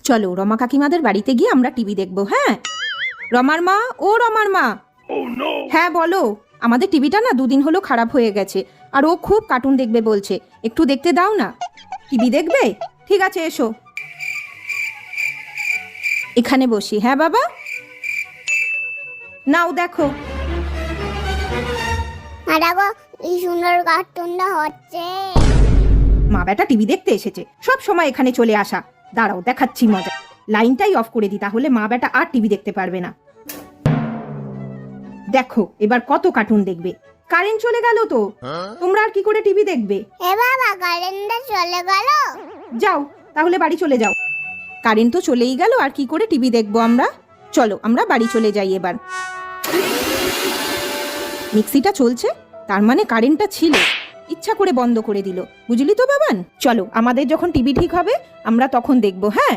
চলো রমা কাকিমাদের বাড়িতে গিয়ে আমরা টিভি দেখবো। হ্যাঁ রমার মা, ও রমার মা। হ্যাঁ বলো, আমাদের টিভিটা না 2 দিন হলো খারাপ হয়ে গেছে, আর ও খুব কার্টুন দেখবে বলছে, একটু দেখতে দাও না। টিভি দেখবে? ঠিক আছে এসো, এখানে বসি। হ্যাঁ বাবা, নাও দেখো। দেখো এই সুন্দর কার্টুনটা হচ্ছে। মা বেটা টিভি দেখতে এসেছে, সব সময় এখানে চলে আসা। দাঁড়াও দেখাচ্ছি মজা। লাইনটাই অফ করে দিই, তাহলে মা বেটা আর টিভি দেখতে পারবে না। দেখো এবার কত কার্টুন দেখবে। কারেন্ট চলে গেল তো, তোমরা আর কি করে টিভি দেখবে? এ বাবা, কারেন্টটা চলে গেল। যাও তাহলে বাড়ি চলে যাও। কারেন্ট তো চলেই গেল, আর কি করে টিভি দেখবো আমরা? চলো আমরা বাড়ি চলে যাই এবার। মিক্সিটা চলছে, তার মানে কারেন্টটা ছিল, ইচ্ছা করে বন্ধ করে দিল, বুঝলি তো বাবান। চলো আমাদের যখন টিভি ঠিক হবে আমরা তখন দেখবো। হ্যাঁ।